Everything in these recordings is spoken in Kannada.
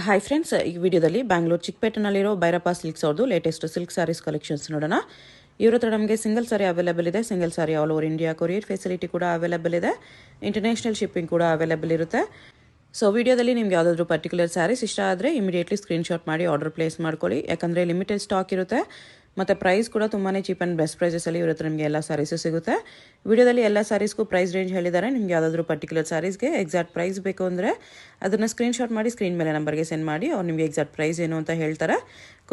ಹಾಯ್ ಫ್ರೆಂಡ್ಸ್, ಈ ವಿಡಿಯೋದಲ್ಲಿ ಬ್ಯಾಂಗ್ಳೂರ್ ಚಿಕ್ಕಪೇಟೆನಲ್ಲಿರೋ ಭೈರಪ್ಪ ಸಿಲ್ಕ್ಸ್ ಅವ್ರದ್ದು ಲೇಟೆಸ್ಟ್ ಸಿಲ್ಕ್ ಸ್ಯಾರೀಸ್ ಕಲೆಕ್ಷನ್ಸ್ ನೋಡೋಣ. ಇವ್ರ ಹತ್ರ ನಮಗೆ ಸಿಂಗಲ್ ಸಾರಿ ಅವೈಲೇಬಲ್ ಇದೆ. Single sari all over India courier facility ಕೂಡ ಅವೈಲೇಬಲ್ ಇದೆ. ಇಂಟರ್ನ್ಯಾಷನಲ್ ಶಿಪ್ಪಿಂಗ್ ಕೂಡ ಅವೈಲೇಬಲ್ ಇರುತ್ತೆ. ಸೊ ವಿಡಿಯೋದಲ್ಲಿ ನಿಮ್ಗೆ ಯಾವುದಾದ್ರೂ ಪರ್ಟಿಕ್ಯುಲರ್ ಸ್ಯಾರೀಸ್ ಇಷ್ಟ ಆದರೆ ಇಮಿಡಿಯೇಟ್ಲಿ ಸ್ಕ್ರೀನ್ಶಾಟ್ ಮಾಡಿ ಆರ್ಡರ್ ಪ್ಲೇಸ್ ಮಾಡ್ಕೊಳ್ಳಿ. ಯಾಕಂದರೆ ಲಿಮಿಟೆಡ್ ಸ್ಟಾಕ್ ಇರುತ್ತೆ ಮತ್ತು ಪ್ರೈಸ್ ಕೂಡ ತುಂಬಾ ಚೀಪ್ ಆ್ಯಂಡ್ ಬೆಸ್ಟ್ ಪ್ರೈಸಸಲ್ಲಿ ಇವ್ರ ಹತ್ರ ನಿಮಗೆ ಎಲ್ಲ ಸ್ಯಾರೀಸು ಸಿಗುತ್ತೆ. ವಿಡಿಯೋದಲ್ಲಿ ಎಲ್ಲ ಸ್ಯಾರೀಸ್ಗೂ ಪ್ರೈಸ್ ರೇಂಜ್ ಹೇಳಿದ್ದಾರೆ. ನಿಮ್ಗೆ ಯಾವುದಾದ್ರೂ ಪರ್ಟಿಕ್ಯುಲರ್ ಸ್ಯಾರೀಸ್ಗೆ ಎಕ್ಸಾಕ್ಟ್ ಪ್ರೈಸ್ ಬೇಕು ಅಂದರೆ ಅದನ್ನು ಸ್ಕ್ರೀನ್ಶಾಟ್ ಮಾಡಿ ಸ್ಕ್ರೀನ್ ಮೇಲೆ ನಂಬರ್ಗೆ ಸೆಂಡ್ ಮಾಡಿ ಅವ್ರು ನಿಮಗೆ ಎಕ್ಸಾಕ್ಟ್ ಪ್ರೈಸ್ ಏನು ಅಂತ ಹೇಳ್ತಾರೆ.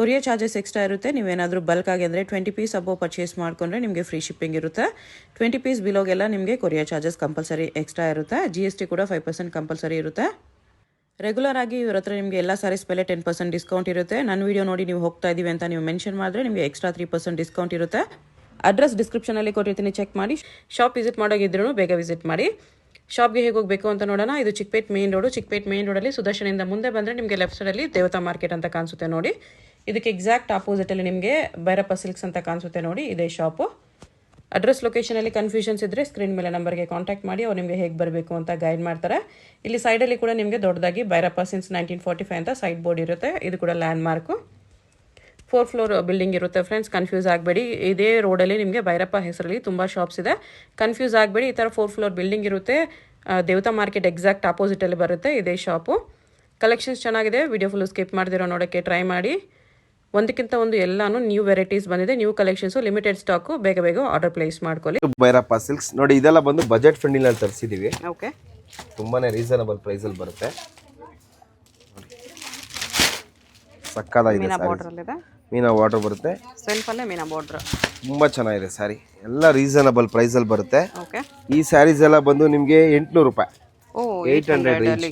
ಕೊರಿಯರ್ ಚಾರ್ಜಸ್ ಎಕ್ಸ್ಟ್ರಾ ಇರುತ್ತೆ. ನೀವೇನಾದರೂ ಬಲ್ಕ್ ಆಗಿ ಅಂದರೆ 20 ಪೀಸ್ ಅಬೋವ್ ಪರ್ಚೇಸ್ ಮಾಡಿಕೊಂಡ್ರೆ ನಿಮಗೆ ಫ್ರೀ ಶಿಪ್ಪಿಂಗ್ ಇರುತ್ತೆ. 20 ಪೀಸ್ ಬಿಲೋಗೆಲ್ಲ ನಿಮಗೆ ಕೊರಿಯರ್ ಚಾರ್ಜಸ್ ಕಂಪಲ್ಸರಿ ಎಕ್ಸ್ಟ್ರಾ ಇರುತ್ತೆ. GST ಕೂಡ 5% ಕಂಪಲ್ಸರಿ ಇರುತ್ತೆ. ರೆಗ್ಯುಲರ್ ಆಗಿ ಇವ್ರ ಹತ್ರ ನಿಮಗೆ ಎಲ್ಲ ಸ್ಯಾರೀಸ್ ಮೇಲೆ 10% ಡಿಸ್ಕೌಂಟ್ ಇರುತ್ತೆ. ನನ್ನ ವಿಡಿಯೋ ನೋಡಿ ನೀವು ಹೋಗ್ತಾ ಇದ್ದೀವಿ ಅಂತ ನೀವು ಮೆನ್ಷನ್ ಮಾಡಿದ್ರೆ ನಿಮಗೆ ಎಕ್ಸ್ಟ್ರಾ 3% ಡಿಸ್ಕೌಂಟ್ ಇರುತ್ತೆ. ಅಡ್ರೆಸ್ ಡಿಸ್ಕ್ರಿಪ್ಷನಲ್ಲಿ ಕೊಟ್ಟಿರ್ತೀನಿ, ಚೆಕ್ ಮಾಡಿ. ಶಾಪ್ ವಿಸಿಟ್ ಮಾಡೋಗಿದ್ರೂ ಬೇಗ ವಿಸಿಟ್ ಮಾಡಿ. ಶಾಪ್ಗೆ ಹೇಗೆ ಹೋಗಬೇಕು ಅಂತ ನೋಡೋಣ. ಇದು Chickpet main road. Chickpet main ರೋಡಲ್ಲಿ ಸುದರ್ಶನಿಂದ ಮುಂದೆ ಬಂದರೆ ನಿಮಗೆ ಲೆಫ್ಟ್ ಸೈಡಲ್ಲಿ ದೇವತಾ ಮಾರ್ಕೆಟ್ ಅಂತ ಕಾಣಿಸುತ್ತೆ ನೋಡಿ. ಇದಕ್ಕೆ ಎಕ್ಸಾಕ್ಟ್ ಆಪೋಸಿಟಲ್ಲಿ ನಿಮಗೆ ಭೈರಪ್ಪ ಸಿಲ್ಕ್ಸ್ ಅಂತ ಕಾಣಿಸುತ್ತೆ ನೋಡಿ, ಇದೇ ಶಾಪು. ಅಡ್ರೆಸ್ ಲೊಕೇಶನಲ್ಲಿ ಕನ್ಫ್ಯೂಷನ್ಸ್ ಇದ್ದರೆ ಸ್ಕ್ರೀನ್ ಮೇಲೆ ನಂಬರ್ಗೆ ಕಾಂಟ್ಯಾಕ್ಟ್ ಮಾಡಿ ಅವ್ರು ನಿಮಗೆ ಹೇಗೆ ಬರಬೇಕು ಅಂತ ಗೈಡ್ ಮಾಡ್ತಾರೆ. ಇಲ್ಲಿ ಸೈಡಲ್ಲಿ ಕೂಡ ನಿಮಗೆ ದೊಡ್ಡದಾಗಿ ಭೈರಪ್ಪ ಸಿನ್ಸ್ 1945 ಅಂತ ಸೈಡ್ ಬೋರ್ಡ್ ಇರುತ್ತೆ. ಇದು ಕೂಡ ಲ್ಯಾಂಡ್ ಮಾರ್ಕು. 4 ಫ್ಲೋರ್ ಬಿಲ್ಡಿಂಗ್ ಇರುತ್ತೆ ಫ್ರೆಂಡ್ಸ್, ಕನ್ಫ್ಯೂಸ್ ಆಗಬೇಡಿ. ಇದೇ ರೋಡಲ್ಲಿ ನಿಮಗೆ ಭೈರಪ್ಪ ಹೆಸರಲ್ಲಿ ತುಂಬ ಶಾಪ್ಸ್ ಇದೆ. ಕನ್ಫ್ಯೂಸ್ ಆಗಬೇಡಿ. ಈ ಥರ 4 ಫ್ಲೋರ್ ಬಿಲ್ಡಿಂಗ್ ಇರುತ್ತೆ. ದೇವತಾ ಮಾರ್ಕೆಟ್ ಎಕ್ಸಾಕ್ಟ್ ಆಪೋಸಿಟಲ್ಲಿ ಬರುತ್ತೆ ಇದೇ ಶಾಪು. ಕಲೆಕ್ಷನ್ಸ್ ಚೆನ್ನಾಗಿದೆ. ವಿಡಿಯೋ ಫುಲ್ ಸ್ಕಿಪ್ ಮಾಡ್ದಿರೋ ನೋಡೋಕ್ಕೆ ಟ್ರೈ ಮಾಡಿ. ಒಂದಕ್ಕಿಂತ ಒಂದು ಎಲ್ಲಾನು ನ್ಯೂ ವೆರೈಟೀಸ್ ಬಂದಿದೆ. New collections, limited stock. ಬೇಗ ಬೇಗ ಆರ್ಡರ್ ಪ್ಲೇಸ್ ಮಾಡ್ಕೊಳ್ಳಿ. ಭೈರಪ್ಪ ಸಿಲ್ಕ್ಸ್ ನೋಡಿ, ಇದೆಲ್ಲ ಬಂದು ಬಜೆಟ್ ಫ್ರೆಂಡ್ಲಿ ತರಿಸಿದೀವಿ. ಓಕೆ, ತುಂಬಾನೇ ರೀಸನಬಲ್ ಪ್ರೈಸ್ ಅಲ್ಲಿ ಬರುತ್ತೆ. ಸಕ್ಕದಾಗಿದೆ. ಮೀನಾ ಬಾರ್ಡರ್ ಬರುತ್ತೆ. ಸೆಲ್ಫ್ ಅಲ್ಲೇ ಮೀನಾ ಬಾರ್ಡರ್ ತುಂಬಾ ಚೆನ್ನಾಗಿದೆ ಸ್ಯಾರಿ. ಎಲ್ಲ ರೀಸನಬಲ್ ಪ್ರೈಸ್ ಅಲ್ಲಿ ಬರುತ್ತೆ. ಓಕೆ, ಈ ಸ್ಯಾರೀಸ್ ಎಲ್ಲ ಬಂದು ನಿಮಗೆ 800 ರೂಪಾಯಿ. ಓ 800 ರೇಂಜ್.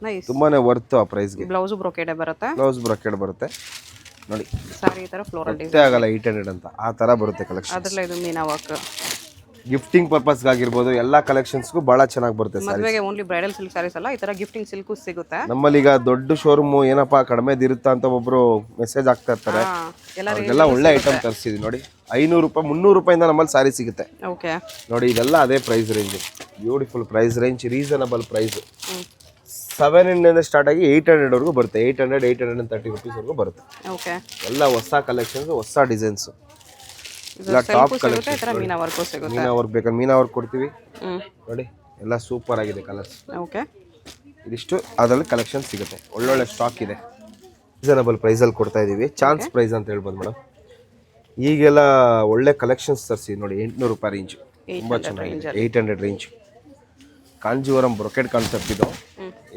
ನೈಸ್, ತುಂಬಾನೇ ವರ್ತ್ ಆ ಪ್ರೈಸ್ ಗೆ. ಬ್ಲೌಸ್ ಬ್ರೊಕೆಡ್ ಬರುತ್ತೆ. ಬ್ಲೌಸ್ ಬ್ರೊಕೆಡ್ ಬರುತ್ತೆ ನೋಡಿ. ಸಾರಿ ತರ ಫ್ಲೋರಲ್ ಡಿಸೈನ್ ಆಗಲ್ಲ 800 ಅಂತ ಆ ತರ ಬರುತ್ತೆ ಕಲೆಕ್ಷನ್. ಅದರಲ್ಲಿ ಇದು ಮೀನಾ ವರ್ಕ್. ಗಿಫ್ಟಿಂಗ್ ಪರ್ಪಸ್ ಆಗಿರ್ಬೋದು, ಎಲ್ಲಾ ಕಲೆಕ್ಷನ್ಸ್ಗೂ ಬಹಳ ಚೆನ್ನಾಗಿ ಬರುತ್ತೆ. ಮದುವೆಗೆ ಓನ್ಲಿ ಬ್ರೈಡಲ್ ಸಿಲ್ಕ್ ಸಾರೀಸ್ ಅಲ್ಲ, ಈ ತರ ಗಿಫ್ಟಿಂಗ್ ಸಿಲ್ಕು ಸಿಗುತ್ತೆ ನಮ್ಮಲ್ಲಿ. ಈಗ ದೊಡ್ಡ ಶೋರೂಮ್ ಏನಪ್ಪಾ ಕಡಿಮೆದಿರುತ್ತಾ ಅಂತ ಒಬ್ರು ಮೆಸೇಜ್ ಆಗ್ತಾ ಇರ್ತಾರೆ. ಎಲ್ಲ ಒಳ್ಳೆ ಐಟಮ್ ತರಿಸಿದ್ವಿ ನೋಡಿ. 500 ರೂಪಾಯಿ 300 ರೂಪಾಯಿಂದ ನಮ್ಮಲ್ಲಿ ಸಾರಿ ಸಿಗುತ್ತೆ. ಓಕೆ ನೋಡಿ, ಇದೆಲ್ಲ ಅದೇ price range. Beautiful price range, reasonable price. 700 start ಆಗಿ 800 ವರೆಗೂ ಬರುತ್ತೆ. 800 830 ರುಪೀಸ್ ವರೆಗೂ ಬರುತ್ತೆ. ಓಕೆ, ಎಲ್ಲ ಹೊಸ ಕಲೆಕ್ಷನ್ಸ್, ಹೊಸ ಡಿಸೈನ್ಸ್, ಎಲ್ಲ ಟಾಪ್ ಕಲೆಕ್ಷನ್. ಮೀನಾ ವರ್ಕ್ ಬೇಕಾದ್ರೆ ಮೀನಾ ವರ್ಕ್ ಕೊಡ್ತೀವಿ ನೋಡಿ. ಎಲ್ಲ ಸೂಪರ್ ಆಗಿದೆ ಕಲರ್ಸ್. ಓಕೆ, ಇದಿಷ್ಟು ಅದರಲ್ಲಿ ಕಲೆಕ್ಷನ್ ಸಿಗುತ್ತೆ. ಒಳ್ಳೊಳ್ಳೆ ಸ್ಟಾಕ್ ಇದೆ. ರೀಸನಬಲ್ ಪ್ರೈಸ್ ಅಲ್ಲಿ ಕೊಡ್ತಾ ಇದೀವಿ. ಚಾನ್ಸ್ ಪ್ರೈಸ್ ಅಂತ ಹೇಳ್ಬೋದು ಮೇಡಮ್. ಈಗೆಲ್ಲ ಒಳ್ಳೆ ಕಲೆಕ್ಷನ್ಸ್ ತರಿಸಿ ನೋಡಿ. 800 ರೂಪಾಯಿ ರೇಂಜ್, ತುಂಬಾ ಚೆನ್ನಾಗಿದೆ. 800 ರೇಂಜ್. ಕಾಂಜೀವರಂ ಬ್ರೊಕೆಡ್ ಕಾನ್ಸೆಪ್ಟ್ ಇದು.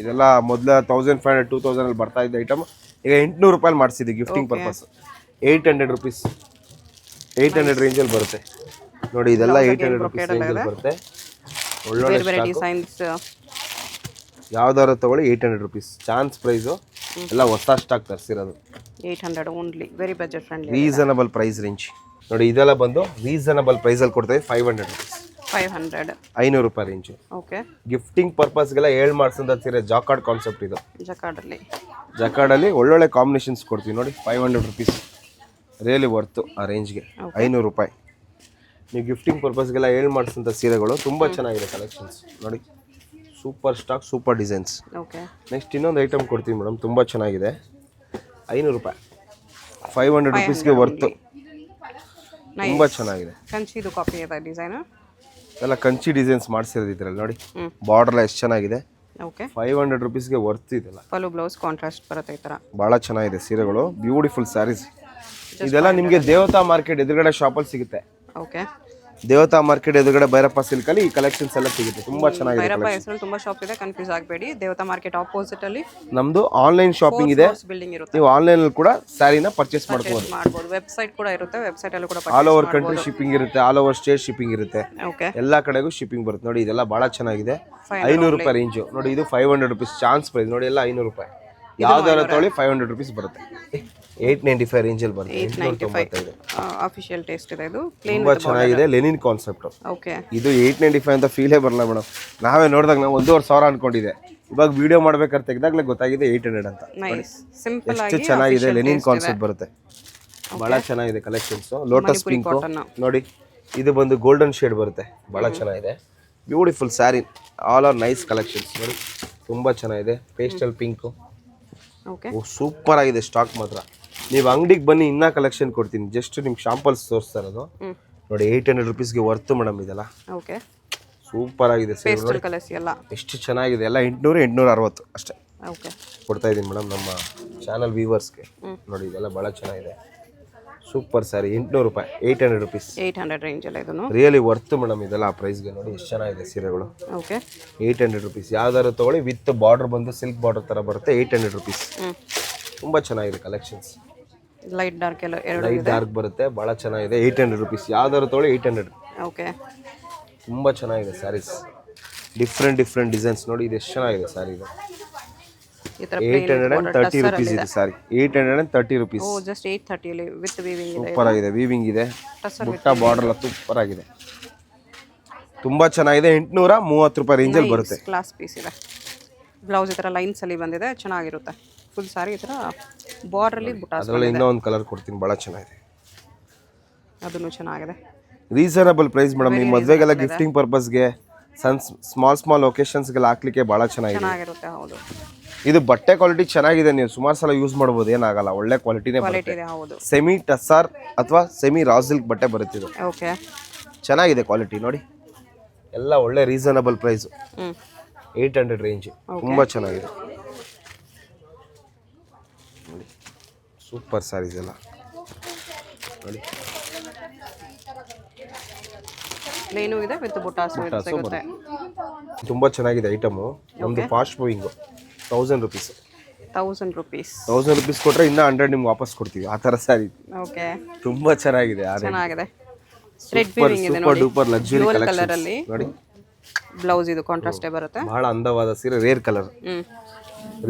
ಇದೆಲ್ಲ ಮೊದಲ 1500 2000 ಅಲ್ಲಿ ಬರ್ತಾ ಇದ್ದ ಐಟಮ್ ಈಗ 800 ರೂಪಾಯಿ ಮಾಡಿಸಿದ್ವಿ ಗಿಫ್ಟಿಂಗ್ ಪರ್ಪಸ್. 800 ರುಪೀಸ್, 800 ರೇಂಜ್ ಅಲ್ಲಿ ಬರುತ್ತೆ ನೋಡಿ. ಇದೆಲ್ಲ 800 ರುಪೀಸ್ ರೇಂಜ್ ಅಲ್ಲಿ ಬರುತ್ತೆ. ಒಳ್ಳೊಳ್ಳೆ ಡಿಸೈನ್ಸ್ ಯಾವ್ದಾದ್ರು ತಗೊಳ್ಳಿ. 800 ರುಪೀಸ್ ಚಾನ್ಸ್ ಪ್ರೈಸು. ಎಲ್ಲ ಹೊಸ ಸ್ಟಾಕ್ ತರಿಸಿರೋದು. 800 only, very budget friendly, reasonable price range ನೋಡಿ. ಇದೆಲ್ಲ ಬಂದು ರೀಸನಬಲ್ ಪ್ರೈಸ್ ಅಲ್ಲಿ ಕೊಡ್ತಾ ಇದ್ದೀವಿ. 500 ರುಪೀಸ್, 500 ರೂಪಾಯಿ ರೇಂಜ್. ಓಕೆ, ಗಿಫ್ಟಿಂಗ್ ಪರ್ಪಸ್ಗೆಲ್ಲ ಮಾಡ್ಸಂತ ಸೀರೆ ಜಾಕಾರ್ಡ್ ಕಾನ್ಸೆಪ್ಟ್ ಇದು. ಜಕಾರ್ಡಲ್ಲಿ ಒಳ್ಳೊಳ್ಳೆ ಕಾಂಬಿನೇಷನ್ಸ್ ಕೊಡ್ತೀವಿ ನೋಡಿ. 500 ರುಪೀಸ್ ರಿಯಲಿ ವರ್ತು ಆ ರೇಂಜ್ಗೆ. 500 ರೂಪಾಯಿ. ನೀವು ಗಿಫ್ಟಿಂಗ್ ಪರ್ಪಸ್ಗೆಲ್ಲ ಮಾಡ್ಸಂತ ಸೀರೆಗಳು ತುಂಬ ಚೆನ್ನಾಗಿದೆ ಕಲೆಕ್ಷನ್ಸ್ ನೋಡಿ. Super stock, super designs. Okay, next ಇನ್ನೊಂದು ಐಟಮ್ ಕೊಡ್ತೀವಿ ಮೇಡಮ್, ತುಂಬ ಚೆನ್ನಾಗಿದೆ. 500 ರೂಪಾಯಿ, 500 ರುಪೀಸ್ಗೆ ವರ್ತು. ತುಂಬ ಚೆನ್ನಾಗಿದೆ. ಕಂಚಿದು ಕಾಪಿ ಇದೆ ಡಿಸೈನ್. ಎಲ್ಲ ಕಂಚಿ ಡಿಸೈನ್ಸ್ ಮಾಡಿಸಿರೋದು ಇದ್ರಲ್ಲಿ ನೋಡಿ. ಬಾರ್ಡರ್ ಎಷ್ಟು ಚೆನ್ನಾಗಿದೆ. ಓಕೆ, 500 ರುಪೀಸ್ಗೆ ವರ್ತ್ ಇದೆಲ್ಲ. ಪಲ್ಲು ಬ್ಲೌಸ್ ಕಾಂಟ್ರಾಸ್ಟ್ ಬರುತ್ತೆ ಈ ಥರ. ಭಾಳ ಚೆನ್ನಾಗಿದೆ ಸೀರೆಗಳು, ಬ್ಯೂಟಿಫುಲ್ ಸ್ಯಾರೀಸ್. ಇದೆಲ್ಲ ನಿಮಗೆ ದೇವತಾ ಮಾರ್ಕೆಟ್ ಎದುರುಗಡೆ ಶಾಪಲ್ಲಿ ಸಿಗುತ್ತೆ. ಓಕೆ, ದೇವತಾ ಮಾರ್ಕೆಟ್ ಎದುರುಗಡೆ ಭೈರಪ್ಪ ಸಿಲ್ಕ್ ಅಲ್ಲಿ ಈ ಕಲೆಕ್ಷನ್ಸ್ ಎಲ್ಲ ಸಿಗುತ್ತೆ. ತುಂಬಾ ಚೆನ್ನಾಗಿದೆ. ಭೈರಪ್ಪ ಹೆಸರಲ್ಲಿ ತುಂಬಾ ಶಾಪ್ ಇದೆ, ಕನ್ಫ್ಯೂಸ್ ಆಗಬೇಡಿ. ದೇವತಾ ಮಾರ್ಕೆಟ್ ಆಪೋಸಿಟ್ ಅಲ್ಲಿ ನಮ್ದು ಆನ್ಲೈನ್ ಶಾಪಿಂಗ್ ಇದೆ. ಬಿಲ್ಡಿಂಗ್ ಇರುತ್ತೆ. ನೀವು ಆನ್ಲೈನ್ ಅಲ್ಲಿ ಕೂಡ ಸ್ಯಾರಿನ ಪರ್ಚೇಸ್ ಮಾಡ್ಬೋದು. ವೆಬ್ಸೈಟ್ ಕೂಡ ಇರುತ್ತೆ. ವೆಬ್ಸೈಟ್ ಅಲ್ಲಿ ಕೂಡ ಆಲ್ ಓವರ್ ಕಂಟ್ರಿ ಶಿಪ್ಪಿಂಗ್ ಇರುತ್ತೆ. ಆಲ್ ಓವರ್ ಸ್ಟೇಟ್ ಶಿಪ್ಪಿಂಗ್ ಇರುತ್ತೆ. ಓಕೆ, ಎಲ್ಲಾ ಕಡೆಗೂ ಶಿಪ್ಪಿಂಗ್ ಬರುತ್ತೆ ನೋಡಿ. ಇದೆಲ್ಲ ಬಹಳ ಚೆನ್ನಾಗಿದೆ. 500 ರೂಪಾಯಿ ರೇಂಜ್ ನೋಡಿ. ಇದು 500 ರುಪೀಸ್ ಚಾನ್ಸ್ ಪ್ರೈಸ್ ನೋಡಿ. ಎಲ್ಲ 500 ರೂಪಾಯಿ. ಯಾವ್ದಾರ ತೊಗೊಳ್ಳಿ 500 ರುಪೀಸ್ ಬರುತ್ತೆ. 895 ರೇಂಜ್ ಅಲ್ಲಿ ಬರುತ್ತೆ. 895 ಆಫಿಷಿಯಲ್ ಟೇಸ್ಟ್ ಇದೆ. ಇದು ಪ್ಲೇನ್ ತುಂಬಾ ಚೆನ್ನಾಗಿದೆ. Lenin concept. ಓಕೆ, ಇದು 895 ಅಂತ ಫೀಲೇ ಬರಲ್ಲ ಮೇಡಮ್. ನಾವೇ ನೋಡಿದಾಗ ನಾವು 1,500 ಅನ್ಕೊಂಡಿದ್ದೆ. ಇವಾಗ ವಿಡಿಯೋ ಮಾಡ್ಬೇಕಾದ್ರೆ ತೆಗೆದಾಗಲೇ ಗೊತ್ತಾಗಿದೆ 800 ಅಂತ. ಸಿಂಪಲ್ ಆಗಿ ಎಷ್ಟು ಚೆನ್ನಾಗಿದೆ. ಲೆನಿನ್ ಕಾನ್ಸೆಪ್ಟ್ ಬರುತ್ತೆ. ಬಹಳ ಚೆನ್ನಾಗಿದೆ ಕಲೆಕ್ಷನ್ಸ್. ಲೋಟಸ್ ಪಿಂಕ್ ನೋಡಿ. ಇದು ಬಂದು ಗೋಲ್ಡನ್ ಶೇಡ್ ಬರುತ್ತೆ. ಬಹಳ ಚೆನ್ನಾಗಿದೆ. Beautiful sari. All are nice collections ನೋಡಿ. ತುಂಬ ಚೆನ್ನಾಗಿದೆ. ಪೇಸ್ಟಲ್ ಪಿಂಕು, ಓಕೆ ಸೂಪರ್ ಆಗಿದೆ ಸ್ಟಾಕ್ ಮಾತ್ರ. ನೀವು ಅಂಗಡಿಗೆ ಬನ್ನಿ ಇನ್ನೂ ಕಲೆಕ್ಷನ್ ಕೊಡ್ತೀನಿ. ಜಸ್ಟ್ ನಿಮ್ಗೆ ಶಾಂಪಲ್ಸ್ ತೋರಿಸ್ತಾ ಇರೋದು ನೋಡಿ. 800 ರುಪೀಸ್ಗೆ ವರ್ತು ಮೇಡಮ್ ಇದೆಲ್ಲ. ಓಕೆ ಸೂಪರ್ ಆಗಿದೆ ಸೀರೆ ನೋಡಿ. ಕಲರ್ಸ್ ಎಲ್ಲ ಎಷ್ಟು ಚೆನ್ನಾಗಿದೆ. ಎಲ್ಲ 800 860 ಅಷ್ಟೇ ಓಕೆ ಕೊಡ್ತಾ ಇದ್ದೀನಿ ಮೇಡಮ್ ನಮ್ಮ ಚಾನಲ್ ವ್ಯೂವರ್ಸ್ಗೆ. ನೋಡಿ ಇದೆಲ್ಲ ಭಾಳ ಚೆನ್ನಾಗಿದೆ. ಸೂಪರ್ ಸ್ಯಾರಿ 800 ರೂಪಾಯಿ, 800 ರುಪೀಸ್. 800 ರೇಂಜ್ ಎಲ್ಲ ಇದನ್ನು ರಿಯಲಿ ವರ್ತ್ ಮೇಡಮ್ ಇದೆಲ್ಲ. ಆ ಪ್ರೈಸ್ಗೆ ನೋಡಿ ಎಷ್ಟು ಚೆನ್ನಾಗಿದೆ ಸೀರೆಗಳು. Okay 800 rupees. ಯಾವ್ದಾದ್ರು ತೊಗೊಳ್ಳಿ ವಿತ್ ಬಾರ್ಡರ್ ಬಂದು ಸಿಲ್ಕ್ ಬಾರ್ಡರ್ ಥರ ಬರುತ್ತೆ. 800 ರುಪೀಸ್. ತುಂಬ ಚೆನ್ನಾಗಿದೆ ಕಲೆಕ್ಷನ್ಸ್. ಲೈಟ್ ಡಾರ್ಕ್ ಎಲ್ಲ ಎರಡು ಲೈಟ್ ಡಾರ್ಕ್ ಬರುತ್ತೆ, ಭಾಳ ಚೆನ್ನಾಗಿದೆ. 800 ರುಪೀಸ್. ಯಾವ್ದಾದ್ರು ತೊಗೊಳ್ಳಿ 800. ಓಕೆ ತುಂಬ ಚೆನ್ನಾಗಿದೆ ಸ್ಯಾರೀಸ್. ಡಿಫ್ರೆಂಟ್ ಡಿಸೈನ್ಸ್ ನೋಡಿ. ಇದು ಎಷ್ಟು ಚೆನ್ನಾಗಿದೆ ಸ್ಯಾರಿ. ಇದು ಈ ತರ 830 ರುಪೀಸ್ ಇದೆ ಸ್ಯಾರಿ. 830 ರುಪೀಸ್. ಓ ಜಸ್ಟ್ 830 ಅಲ್ಲಿ ವಿತ್ ವೀವಿಂಗ್ ಇದೆ. ಸೂಪರ್ ಆಗಿದೆ. ವೀವಿಂಗ್ ಇದೆ, ಬುಟ್ಟ ಬಾರ್ಡರ್ ಎಲ್ಲ ಸೂಪರ್ ಆಗಿದೆ. ತುಂಬಾ ಚೆನ್ನಾಗಿದೆ. 830 ರೂಪಾಯಿ ರೇಂಜಲ್ಲಿ ಬರುತ್ತೆ. ಕ್ಲಾಸ್ ಪೀಸ್ ಇದೆ. ಬ್ಲೌಸ್ ಈ ತರ ಲೈನ್ಸ್ ಅಲ್ಲಿ ಬಂದಿದೆ, ಚೆನ್ನಾಗಿರುತ್ತೆ. ಫುಲ್ ಸಾರಿ ಈ ತರ ಬಾರ್ಡರ್ ಅಲ್ಲಿ ಬುಟ್ಟ. ಅದರಲ್ಲಿ ಇನ್ನೂ ಒಂದು ಕಲರ್ ಕೊಡ್ತೀನಿ, ಭಾಳ ಚೆನ್ನಾಗಿದೆ. ಅದನ್ನು ಚೆನ್ನಾಗಿದೆ. Reasonable price madam. ನಿಮ್ಮ ಮದುವೆಗೆಲ್ಲ ಗಿಫ್ಟಿಂಗ್ ಪರ್ಪಸ್ಗೆ ಸ್ಮಾಲ್ ಒಕೇಶನ್ಸ್ಗೆಲ್ಲ ಹಾಕ್ಲಿಕ್ಕೆ ಭಾಳ ಚೆನ್ನಾಗಿರುತ್ತೆ. ಹೌದು ಇದು ಬಟ್ಟೆ ಕ್ವಾಲಿಟಿ ಚೆನ್ನಾಗಿದೆ. ನೀವು ಸುಮಾರು ಸಲ ಯೂಸ್ ಮಾಡ್ಬೋದು, ಏನಾಗಲ್ಲ. ಒಳ್ಳೆ ಕ್ವಾಲಿಟಿನೇ ಬರುತ್ತೆ. ಹೌದು ಸೆಮಿ ಟಸ್ಸಾರ್ ಅಥವಾ ಸೆಮಿ ರಾ ಸಿಲ್ಕ್ ಬಟ್ಟೆ ಬರುತ್ತೆ ಇದು. ಓಕೆ ಚೆನ್ನಾಗಿದೆ ಕ್ವಾಲಿಟಿ ನೋಡಿ. ಎಲ್ಲ ಒಳ್ಳೆ ರೀಸನಬಲ್ ಪ್ರೈಸು. 800 ರೇಂಜ್. ತುಂಬ ಚೆನ್ನಾಗಿದೆ ನೋಡಿ. ಸೂಪರ್ ಸ್ಯಾರೀಸ್ ಎಲ್ಲ ನೋಡಿ. ಪ್ಲೇನು ಇದೆ ವಿತ್ ಬುಟ್ಟಾಸು ಸಿಗುತ್ತೆ. ತುಂಬ ಚೆನ್ನಾಗಿದೆ ಐಟಮು. ನಮ್ಮದು fast moving. 1000 rupees. 1000 rupees. 1000 rupees ಕೊಟ್ಟರೆ ಇನ್ನೂ 100 ನಿಮ್ಗೆ ವಾಪಸ್ ಕೊಡ್ತೀವಿ. ಆ ಥರ ಸ್ಯಾರಿ. ಓಕೆ ತುಂಬ ಚೆನ್ನಾಗಿದೆ. ಚೆನ್ನಾಗಿದೆ. ಥ್ರೆಡ್ ವೀವಿಂಗ್ ಇದೆ ನೋಡಿ. ಸೂಪರ್ ಲಕ್ಸುರಿ ಕಲರ್ ಅಲ್ಲಿ ನೋಡಿ. ಬ್ಲೌಸ್ ಇದು ಕಾಂಟ್ರಾಸ್ಟ್ ಬರುತ್ತೆ. ಬಹಳ ಅಂದವಾದ ಸೀರೆ, ರೇರ್ ಕಲರ್.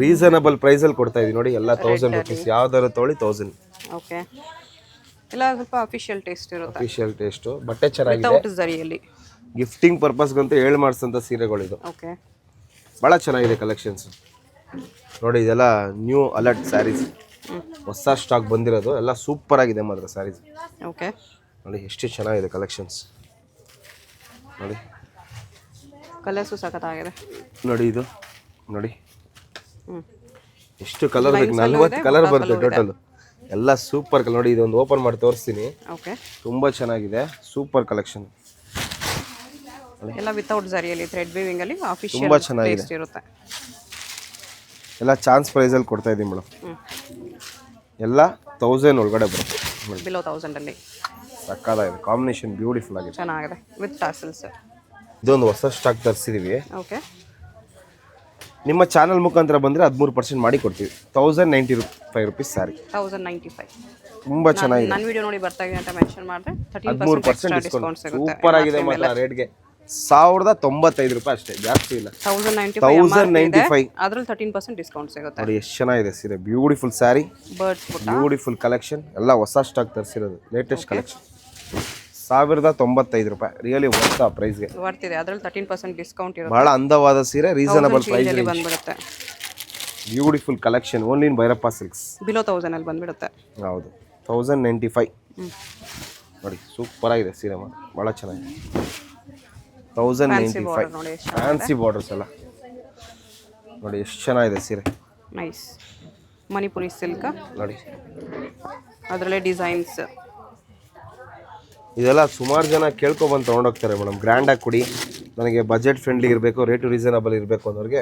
ರೀಸನಬಲ್ ಪ್ರೈಸಲ್ಲಿ ಕೊಡ್ತಾ ಇದೀವಿ ನೋಡಿ. ಎಲ್ಲ 1000 ರುಪೀಸ್. ಯಾವ್ದಾದ್ರು ತೊಗೊಳ್ಳಿ 1000. ಓಕೆ ಎಲ್ಲ ಸ್ವಲ್ಪ ಅಫಿಷಿಯಲ್ ಟೇಸ್ಟ್ ಇರುತ್ತೆ. Official taste. ಬಟ್ಟೆ ಚೆನ್ನಾಗಿದೆ. ವಿತೌಟ್ ಜರಿಯಲ್ಲಿ ಗಿಫ್ಟಿಂಗ್ ಪರ್ಪಸ್ಗಂತೂ ಹೇಳಿ ಮಾಡಿಸಂತ ಸೀರೆಗಳಿದು. ಓಕೆ ಭಾಳ ಚೆನ್ನಾಗಿದೆ ಕಲೆಕ್ಷನ್ಸ್ ನೋಡಿ. ಇದೆಲ್ಲ ನ್ಯೂ ಅಲರ್ಟ್ ಸ್ಯಾರೀಸ್, ಹೊಸ ಸ್ಟಾಕ್ ಬಂದಿರೋದು. ಎಲ್ಲ ಸೂಪರ್ ಆಗಿದೆ ಮಾತ್ರ ಸ್ಯಾರೀಸ್. ಓಕೆ ನೋಡಿ ಎಷ್ಟು ಚೆನ್ನಾಗಿದೆ ಕಲೆಕ್ಷನ್ಸ್ ನೋಡಿ. ಕಲರ್ಸು ಸಖತ್ತಾಗಿದೆ ನೋಡಿ. ಇದು ನೋಡಿ ಎಷ್ಟು ಕಲರ್ ಬೇಕು. 40 ಕಲರ್ ಬರುತ್ತೆ ಟೋಟಲ್. ಎಲ್ಲ ಸೂಪರ್ ಕಲರ್ ನೋಡಿ. ಇದೊಂದು ಓಪನ್ ಮಾಡಿ ತೋರಿಸ್ತೀನಿ. ಓಕೆ ತುಂಬ ಚೆನ್ನಾಗಿದೆ. Super collection. ಎಲ್ಲ ವಿತೌಟ್ ಜರಿಯಲ್ಲಿ ಥ್ರೆಡ್ ವೀವಿಂಗ್ ಅಲ್ಲಿ ಅಫಿಷಿಯಲ್ ತುಂಬ ಚೆನ್ನಾಗಿದೆ. ಟೇಸ್ಟ್ ಇರುತ್ತೆ. ಎಲ್ಲ ಚಾನ್ಸ್ ಪ್ರೈಸಲ್ಲಿ ಕೊಡ್ತಾ ಇದ್ದೀವಿ ಮೇಡಮ್. ಎಲ್ಲ 1000 ಒಳಗಡೆ ಬರುತ್ತೆ. ಬಿಲೋ 1000 ಅಲ್ಲಿ ಸಕ್ಕತ್ತಾಗಿದೆ. ಕಾಂಬಿನೇಷನ್ ಬ್ಯೂಟಿಫುಲ್ ಆಗಿದೆ. ಚೆನ್ನಾಗಿದೆ ವಿತ್ ಟಾಸಲ್ಸ್. ಇದೊಂದು ಹೊಸ ಸ್ಟಾಕ್ ತರಿಸಿದೀವಿ. ಓಕೆ ನಿಮ್ಮ ಚಾನಲ್ ಮುಖಾಂತರ ಬಂದರೆ 13% ಮಾಡಿ ಕೊಡ್ತೀವಿ. 1095 ರುಪೀಸ್ ಸ್ಯಾರಿ. 1095. ತುಂಬ ಚೆನ್ನಾಗಿದೆ. ನನ್ನ ವಿಡಿಯೋ ನೋಡಿ ಬರ್ತಾ ಇದೆ ಅಂತ ಮೆನ್ಷನ್ ಮಾಡಿದ್ರೆ 13% ಡಿಸ್ಕೌಂಟ್ ಸಿಗುತ್ತೆ. ಸೂಪರ್ ಆಗಿದೆ ಮಾತ್ರ. ರೇಟ್ಗೆ 1095 ರೂಪಾಯಿ ಅಷ್ಟೇ, ಜಾಸ್ತಿ ಇಲ್ಲ. 1095 ಅದ್ರಲ್ಲಿ 13% ಡಿಸ್ಕೌಂಟ್ ಸಿಗುತ್ತೆ. ನೋಡಿ ಎಷ್ಟು ಚೆನ್ನಾಗಿದೆ ಸೀರೆ. Beautiful sari, birds beautiful collection. ಎಲ್ಲ ಹೊಸ ಸ್ಟಾಕ್ ತರಿಸಿರೋದು, ಲೇಟೆಸ್ಟ್ ಕಲೆಕ್ಷನ್. 1095 ರೂಪಾಯಿ. ರಿಯಲಿ ವರ್ತ್ ಆ ಪ್ರೈಸ್ಗೆ. ವರ್ತ್ ಇದೆ. ಅದ್ರಲ್ಲಿ 13% ಡಿಸ್ಕೌಂಟ್ ಇರುತ್ತೆ. ಬಹಳ ಅಂದವಾದ ಸೀರೆ, ರೀಸನಬಲ್ ಪ್ರೈಸ್ ಅಲ್ಲಿ ಬಂದ್ಬಿಡುತ್ತೆ. Beautiful collection. Only in Bhairappa silks. Below 1000 ಅಲ್ಲಿ ಬಂದ್ಬಿಡುತ್ತೆ. ಹೌದು 1095 ನೋಡಿ. ಸೂಪರ್ ಆಗಿದೆ ಸೀರೆ ಮಾತ್ರ, ಭಾಳ ಚೆನ್ನಾಗಿದೆ. 1095 ಫ್ಯಾನ್ಸಿ ಬಾರ್ಡರ್ಸ್ ಎಲ್ಲ ನೋಡಿ ಎಷ್ಟು ಚೆನ್ನಾಗಿದೆ ಸೀರೆ. ನೈಸ್ ಮಣಿಪುರಿ ಸಿಲ್ಕ್ ನೋಡಿ. ಅದರಲ್ಲೇ ಡಿಸೈನ್ಸ್. ಇದೆಲ್ಲ ಸುಮಾರು ಜನ ಕೇಳ್ಕೊಬಂದು ತೊಗೊಂಡೋಗ್ತಾರೆ ಮೇಡಮ್. ಗ್ರ್ಯಾಂಡಾಗಿ ಕೊಡಿ, ನನಗೆ ಬಜೆಟ್ ಫ್ರೆಂಡ್ಲಿ ಇರಬೇಕು, ರೇಟು ರೀಸನಬಲ್ ಇರಬೇಕು ಅನ್ನೋರಿಗೆ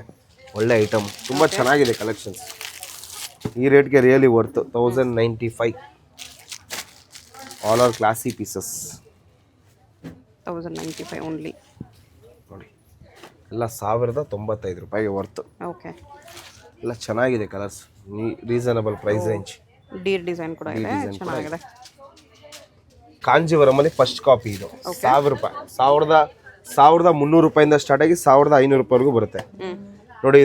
ಒಳ್ಳೆ ಐಟಮ್. ತುಂಬ ಚೆನ್ನಾಗಿದೆ ಕಲೆಕ್ಷನ್ಸ್. ಈ ರೇಟ್ಗೆ really worth. 1095 all are classy pieces. 1095 only ನೋಡಿ. ಎಲ್ಲ 1095 ರೂಪಾಯಿಗೆ ವರ್ತ್. ಓಕೆ ಎಲ್ಲ ಚೆನ್ನಾಗಿದೆ colours. Reasonable price range. Deer design ಕೂಡ ಇದೆ, ಚೆನ್ನಾಗಿದೆ. ಕಾಂಜೀವರಮಲ್ಲಿ ಫಸ್ಟ್ ಕಾಪಿ ಇದು. 1000 ರೂಪಾಯಿ. 1300 ರೂಪಾಯಿಂದ ಸ್ಟಾರ್ಟ್ ಆಗಿ 1500 ರೂಪಾಯಿವರೆಗೂ ಬರುತ್ತೆ ನೋಡಿ.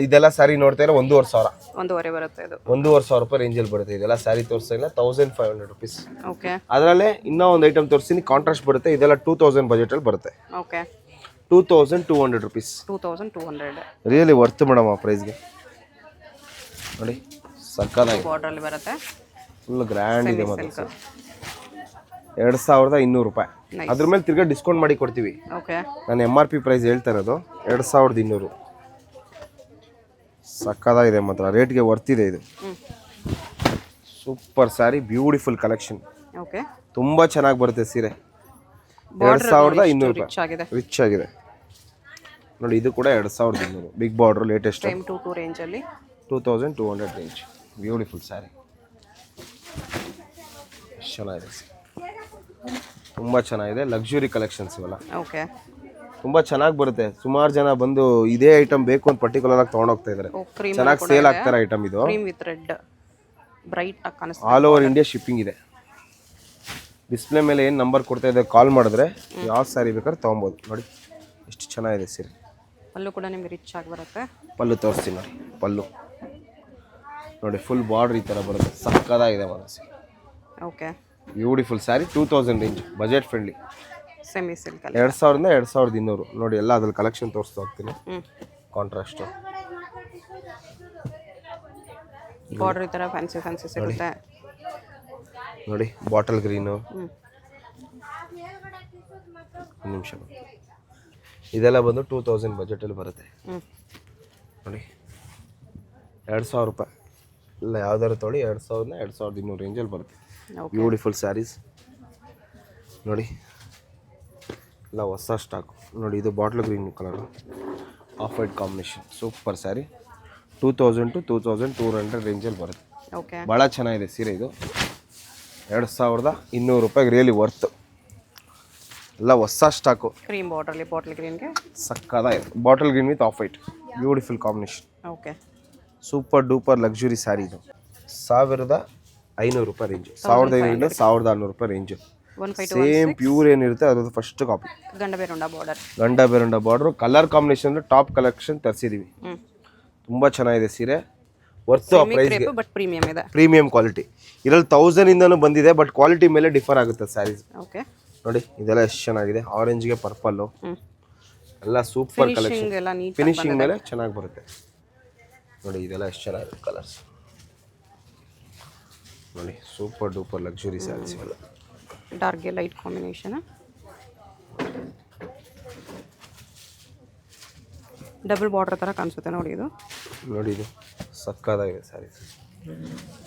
ಇದೆಲ್ಲ ಸ್ಯಾರಿ ನೋಡ್ತಾ ಇರೋ 1500. 1.5 ಬರುತ್ತೆ ಇದು. 1500 ರೂಪಾಯಿ ರೇಂಜಲ್ಲಿ ಬರುತ್ತೆ. ಇದೆಲ್ಲ ಸ್ಯಾರಿ ತೋರಿಸ್ತಾ ಇಲ್ಲ. 1500 ರುಪೀಸ್. ಓಕೆ ಅದರಲ್ಲೇ ಇನ್ನೂ ಒಂದು ಐಟಮ್ ತೋರಿಸ್ತೀನಿ, ಕಾಂಟ್ರಾಸ್ಟ್ ಬರುತ್ತೆ. ಇದೆಲ್ಲ 2000 ಬಜೆಟಲ್ಲಿ ಬರುತ್ತೆ. Okay 2200 rupees. 2200 really worth madam ಆ ಪ್ರೈಸ್ಗೆ ನೋಡಿ. ಸಕ್ಕತ್ತಾಗಿ ಬಾರ್ಡರ್ ಅಲ್ಲಿ ಬರುತ್ತೆ. ಫುಲ್ ಗ್ರ್ಯಾಂಡ್ ಇದೆ ಮಾತ್ರ. 2200 ರೂಪಾಯಿ. ಅದ್ರ ಮೇಲೆ ತಿರ್ಗಾ ಡಿಸ್ಕೌಂಟ್ ಮಾಡಿ ಕೊಡ್ತೀವಿ. ಓಕೆ ನಾನು MRP ಪ್ರೈಸ್ ಹೇಳ್ತಾ ಇರೋದು 2200. ಸಕ್ಕದಾಗಿದೆ ಮಾತ್ರ, ರೇಟ್ಗೆ ವರ್ತಿದೆ ಇದು. Super sari, beautiful collection. Okay, ತುಂಬ ಚೆನ್ನಾಗಿ ಬರುತ್ತೆ ಸೀರೆ. 2200 ರೂಪಾಯಿ, ರಿಚ್ ಆಗಿದೆ ನೋಡಿ. ಇದು ಕೂಡ 2200, big border, latest, same 22 range ಅಲ್ಲಿ 2200 ರೇಂಜ್. ಬ್ಯೂಟಿಫುಲ್ ಸ್ಯಾರಿ, ಚೆನ್ನಾಗಿದೆ, ತುಂಬ ಚೆನ್ನಾಗಿದೆ. ಲಕ್ಸುರಿ ಕಲೆಕ್ಷನ್ಸ್ ಇವೆಲ್ಲ. ಓಕೆ, ತುಂಬ ಚೆನ್ನಾಗಿ ಬರುತ್ತೆ. ಸುಮಾರು ಜನ ಬಂದು ಇದೇ ಐಟಮ್ ಬೇಕು ಅಂತ ಪರ್ಟಿಕ್ಯುಲರ್ ಆಗಿ ತೊಗೊಂಡೋಗ್ತಾ ಇದ್ದಾರೆ. ಚೆನ್ನಾಗಿ ಸೇಲ್ ಆಗ್ತಾರೆ ಐಟಮ್ ಇದು. ಕ್ರೀಮ್ ವಿತ್ ರೆಡ್ ಬ್ರೈಟ್ ಆಗಿ ಕಾಣಿಸ್ತಾ ಆಲ್ ಓವರ್ ಇಂಡಿಯಾ ಶಿಪ್ಪಿಂಗ್ ಇದೆ. ಡಿಸ್ಪ್ಲೇ ಮೇಲೆ ಏನು ನಂಬರ್ ಕೊಡ್ತಾ ಇದೆ ಕಾಲ್ ಮಾಡಿದ್ರೆ ಯಾವ ಸ್ಯಾರಿ ಬೇಕಾದ್ರೆ ತೊಗೊಬೋದು. ನೋಡಿ ಎಷ್ಟು ಚೆನ್ನಾಗಿದೆ ಸೀರೆ. ಪಲ್ಲು ಕೂಡ ನಿಮ್ಗೆ ರಿಚ್ ಆಗಿ ಬರುತ್ತೆ. ಪಲ್ಲು ತೋರಿಸ್ತೀನಿ ನೋಡಿ. ಪಲ್ಲು ನೋಡಿ, ಫುಲ್ ಬಾರ್ಡರ್ ಈ ಥರ ಬರುತ್ತೆ, ಸಕ್ಕದಾಗಿದೆ ಮನಸ್ಸು. Okay, beautiful sari, 2000 range, budget friendly. Semi silk ಅಲ್ಲಿ 2000 2200 ನೋಡಿ. ಎಲ್ಲ ಅದ್ರಲ್ಲಿ ಕಲೆಕ್ಷನ್ ತೋರಿಸ್ತಾ ಹೋಗ್ತೀನಿ. ಕಾಂಟ್ರಾಸ್ಟ್ ಬಾರ್ಡರ್ ಈ ತರ ಫ್ಯಾನ್ಸಿ ಫ್ಯಾನ್ಸಿ ಸಿಗುತ್ತೆ ನೋಡಿ. ಬಾಟಲ್ ಗ್ರೀನು, ಒಂದು ನಿಮಿಷ, ಇದೆಲ್ಲ ಬಂದು 2000 ಬಜೆಟಲ್ಲಿ ಬರುತ್ತೆ ನೋಡಿ. 2000 ರೂಪಾಯಿ ಇಲ್ಲ, ಯಾವ್ದಾದ್ರು ತೊಗೊಳ್ಳಿ, 2000 2200 ರೇಂಜಲ್ಲಿ ಬರುತ್ತೆ. ಬ್ಯೂಟಿಫುಲ್ ಸ್ಯಾರೀಸ್ ನೋಡಿ, ಎಲ್ಲ ಹೊಸ ಸ್ಟಾಕು ನೋಡಿ. ಇದು bottle green colour, of white combination, super sari. 2000 to 2200 ರೇಂಜಲ್ಲಿ ಬರುತ್ತೆ. ಓಕೆ, ಭಾಳ ಚೆನ್ನಾಗಿದೆ ಸೀರೆ ಇದು. 2200 ರೂಪಾಯಿಗೆ ರಿಯಲಿ ವರ್ತ್. ಎಲ್ಲ ಹೊಸ ಸ್ಟಾಕು. ಕ್ರೀಮ್ ಬಾರ್ಡರ್ಲಿ ಬಾಟಲ್ ಗ್ರೀನ್ಗೆ ಸಕ್ಕದಾಗಿದೆ. Bottle green with off white, beautiful combination. Okay, super duper luxury sari ಇದು. 1500 ರೂಪಾಯಿ ರೇಂಜು, 1500 1600 ರೂಪಾಯಿ ರೇಂಜು. ಸೇಮ್ ಪ್ಯೂರ್ ಏನಿರುತ್ತೆ ಅದು first copy. Ganda Berunda border, colour combination top collection ತರಿಸಿದೀವಿ. ತುಂಬ ಚೆನ್ನಾಗಿದೆ ಸೀರೆ, ವರ್ತ್ ಆ ಪ್ರೈಸ್ಗೆ. ಬಟ್ ಪ್ರೀಮಿಯಂ ಇದೆ, ಪ್ರೀಮಿಯಂ ಕ್ವಾಲಿಟಿ. ಇದರಲ್ಲಿ 1000 ಇಂದನೂ ಬಂದಿದೆ, ಬಟ್ ಕ್ವಾಲಿಟಿ ಮೇಲೆ ಡಿಫರ್ ಆಗುತ್ತೆ ಸ್ಯಾರೀಸ್. ಓಕೆ, ನೋಡಿ ಇದೆಲ್ಲ ಎಷ್ಟು ಚೆನ್ನಾಗಿದೆ. ಆರೆಂಜ್ಗೆ ಪರ್ಪಲ್ಲು ಎಲ್ಲ ಸೂಪರ್ ಕಲೆಕ್ಷನ್. ಫಿನಿಶಿಂಗ್ ಮೇಲೆ ಚೆನ್ನಾಗಿ ಬರುತ್ತೆ ನೋಡಿ. ಇದೆಲ್ಲ ಎಷ್ಟು ಚೆನ್ನಾಗಿದೆ ಕಲರ್ಸ್ ನೋಡಿ. ಸೂಪರ್ ಡೂಪರ್ ಲಕ್ಸುರಿ ಸ್ಯಾರೀಸ್ ಎಲ್ಲ. ಡಾರ್ಕ್ಗೆ ಲೈಟ್ ಕಾಂಬಿನೇಷನ್, ಡಬಲ್ ಬಾರ್ಡರ್ ಥರ ಕಾಣಿಸುತ್ತೆ ನೋಡಿ. ಇದು ನೋಡಿ, ಇದು ಸಕ್ಕದಾಗಿದೆ ಸ್ಯಾರೀಸ್.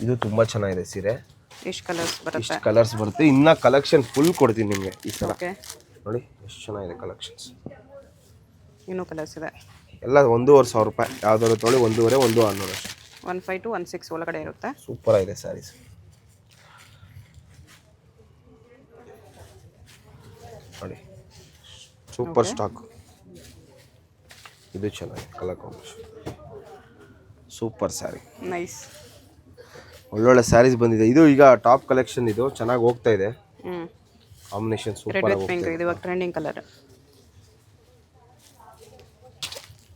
ಇದು ತುಂಬ ಚೆನ್ನಾಗಿದೆ ಸೀರೆ. ಎಷ್ಟು ಕಲರ್ಸ್ ಬರುತ್ತೆ? ಇಷ್ಟು ಕಲರ್ಸ್ ಬರುತ್ತೆ. ಇನ್ನು ಕಲೆಕ್ಷನ್ ಫುಲ್ ಕೊಡ್ತೀನಿ ನಿಮಗೆ ಈ ಥರ. ಓಕೆ, ನೋಡಿ ಎಷ್ಟು ಚೆನ್ನಾಗಿದೆ ಕಲೆಕ್ಷನ್ಸ್. ಇನ್ನೂ ಕಲರ್ಸ್ ಇದೆ. ಎಲ್ಲ 1500 ರೂಪಾಯಿ, ಯಾವ್ದಾದ್ರು ತೊಗೊಳ್ಳಿ. 1,500 1600 ಅಷ್ಟೇ. 15 to 16 ಒಳಗಡೆ ಇರುತ್ತೆ. ಸೂಪರ್ ಆಗಿದೆ ಸ್ಯಾರೀಸ್ ನೋಡಿ. Super stock. ಇದು ಚೆನ್ನಾಗಿದೆ colour combination, super sari. Nice, ಒಳ್ಳೊಳ್ಳೆ ಸ್ಯಾರೀಸ್ ಬಂದಿದೆ. ಇದು ಈಗ ಟಾಪ್ ಕಲೆಕ್ಷನ್, ಇದು ಚೆನ್ನಾಗಿ ಹೋಗ್ತಾ ಇದೆ. ಕಾಂಬಿನೇಷನ್ ಸೂಪರ್ ಆಗಿ ಹೋಗ್ತಾ ಇದೆ. ಇದು ಇವಾಗ ಟ್ರೆಂಡಿಂಗ್ ಕಲರ್.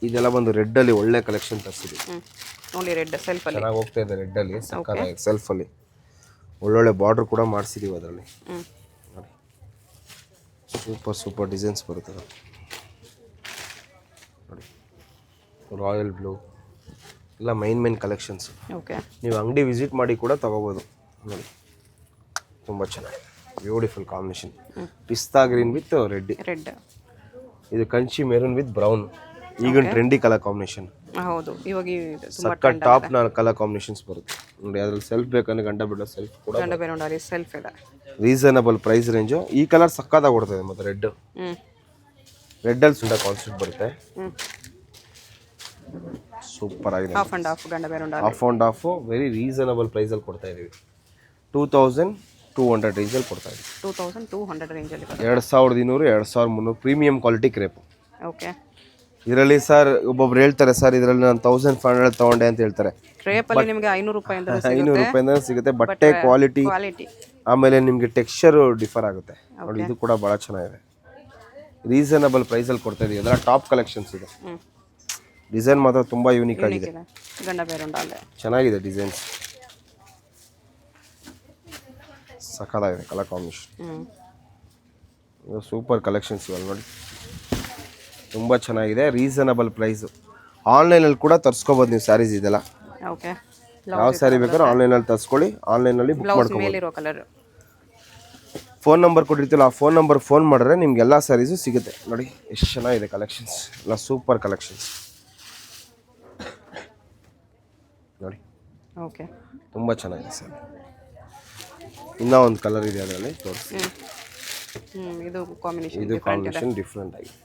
ಇದೆಲ್ಲ ಬಂದು ರೆಡ್ ಅಲ್ಲಿ ಒಳ್ಳೆ ಕಲೆಕ್ಷನ್ ತರಿಸಿದ್ವಿ. ಓನ್ಲಿ ರೆಡ್ ಸೆಲ್ಫ್ ಅಲ್ಲಿ ಚೆನ್ನಾಗಿ ಹೋಗ್ತಾ ಇದೆ. ರೆಡ್ ಅಲ್ಲಿ ಸಕ್ಕತ್ತಾಗಿದೆ. ಸೆಲ್ಫ್ ಅಲ್ಲಿ ಒಳ್ಳೊಳ್ಳೆ ಬಾರ್ಡರ್ ಕೂಡ ಮಾಡಿಸಿದೀವಿ ಅದರಲ್ಲಿ. ನೋಡಿ ಸೂಪರ್ ಸೂಪರ್ ಡಿಸೈನ್ಸ್ ಬರುತ್ತೆ ನೋಡಿ. ರಾಯಲ್ ಬ್ಲೂ ಎಲ್ಲ ಮೈನ್ ಕಲೆಕ್ಷನ್ಸ್. ಓಕೆ, ನೀವು ಅಂಗಡಿ ವಿಸಿಟ್ ಮಾಡಿ ಕೂಡ ತಗೋಬೋದು ನೋಡಿ. ತುಂಬ ಚೆನ್ನಾಗಿದೆ, ಬ್ಯೂಟಿಫುಲ್ ಕಾಂಬಿನೇಷನ್. ಪಿಸ್ತಾ ಗ್ರೀನ್ ವಿತ್ ರೆಡ್. ಇದು ಕಂಚಿ ಮೆರೂನ್ ವಿತ್ ಬ್ರೌನ್. ಈಗ ಟ್ರೆಂಡಿ ಕಲರ್ ಕಾಂಬಿನೇಷನ್. ಹೌದು, ಇವಾಗ ಸಕ್ಕ ಟಾಪ್ ಕಲರ್ ಕಾಂಬಿನೇಷನ್ಸ್ ಬರುತ್ತೆ ನೋಡಿ. ಅದ್ರಲ್ಲಿ ಸೆಲ್ಫ್ ಬೇಕಂದ್ರೆ ಗಂಡ ಬಿಡ ಸೆಲ್ಫ್ ಕೂಡ ಸೆಲ್ಫ್ ಇದೆ. Reasonable price range. ಈ ಕಲರ್ ಸಕ್ಕತ್ತಾಗಿ ಕೊಡ್ತದೆ. ಮತ್ತೆ ರೆಡ್ ಅಲ್ಲಿ ಸುಂಡ ಕಾನ್ಸೆಪ್ಟ್ ಬರುತ್ತೆ. ಸೂಪರ್ ಆಗಿದೆ. Half and half very reasonable price ಅಲ್ಲಿ ಕೊಡ್ತಾ ಇದೀವಿ. 2200 ರೇಂಜಲ್ಲಿ ಕೊಡ್ತಾ ಇದೀವಿ. 2200 ರೇಂಜಲ್ಲಿ 2200 2300 ಪ್ರೀಮಿಯಂ ಕ್ವಾಲಿಟಿ ಕ್ರೇಪ್. ಓಕೆ, ಇದರಲ್ಲಿ ಸರ್ ಒಬ್ಬೊಬ್ರು ಹೇಳ್ತಾರೆ ಸರ್ ಇದರಲ್ಲಿ ನಾನು 1500 ತಗೊಂಡೆ ಅಂತ ಹೇಳ್ತಾರೆ. ಕ್ರೇಪ್ ಅಲ್ಲಿ ನಿಮಗೆ 500 ರೂಪಾಯಿಂದ ಸಿಗುತ್ತೆ. ಬಟ್ಟೆ ಕ್ವಾಲಿಟಿ ಆಮೇಲೆ ನಿಮಗೆ ಟೆಕ್ಸ್ಚರ್ ಡಿಫರ್ ಆಗುತ್ತೆ ನೋಡಿ. ಇದು ಕೂಡ ಭಾಳ ಚೆನ್ನಾಗಿದೆ. ರೀಸನಬಲ್ ಪ್ರೈಸಲ್ಲಿ ಕೊಡ್ತಾ ಇದೀವಿ. ಅದೆಲ್ಲ ಟಾಪ್ ಕಲೆಕ್ಷನ್ಸ್ ಇದೆ. ಡಿಸೈನ್ ಮಾತ್ರ ತುಂಬ ಯೂನಿಕ್ ಆಗಿದೆ. ಚೆನ್ನಾಗಿದೆ ಡಿಸೈನ್ಸ್, ಸಕ್ಕತ್ತಾಗಿದೆ ಕಲರ್ ಕಾಂಬಿನೇಷನ್. ಇದು ಸೂಪರ್ ಕಲೆಕ್ಷನ್ಸ್ ಇವಾಗ ನೋಡಿ. ತುಂಬ ಚೆನ್ನಾಗಿದೆ, ರೀಸನಬಲ್ ಪ್ರೈಸು. ಆನ್ಲೈನಲ್ಲಿ ಕೂಡ ತರಿಸ್ಕೋಬೋದು ನೀವು ಸ್ಯಾರೀಸ್. ಇದೆಲ್ಲ ಯಾವ ಸ್ಯಾರಿ ಬೇಕಾದ್ರೂ ಆನ್ಲೈನಲ್ಲಿ ತರಿಸ್ಕೊಳ್ಳಿ. ಆನ್ಲೈನಲ್ಲಿ ಬುಕ್ ಮಾಡ್ಕೊಬೋದು. ಫೋನ್ ನಂಬರ್ ಕೊಟ್ಟಿರ್ತೀವಿ, ಆ ಫೋನ್ ನಂಬರ್ ಫೋನ್ ಮಾಡಿದ್ರೆ ನಿಮ್ಗೆ ಎಲ್ಲ ಸ್ಯಾರೀಸು ಸಿಗುತ್ತೆ ನೋಡಿ. ಎಷ್ಟು ಚೆನ್ನಾಗಿದೆ ಕಲೆಕ್ಷನ್ಸ್, ಎಲ್ಲ ಸೂಪರ್ ಕಲೆಕ್ಷನ್ಸ್. ಓಕೆ. ತುಂಬ ಚೆನ್ನಾಗಿದೆ ಸರ್. ಇನ್ನೂ ಒಂದು ಕಲರ್ ಇದೆ ಅದರಲ್ಲಿ ತೋರಿಸಿ. ಇದು ಕಾಂಬಿನೇಷನ್ ಇದು ಕಾಂಬಿನೇಷನ್ ಡಿಫ್ರೆಂಟ್ ಆಗಿದೆ.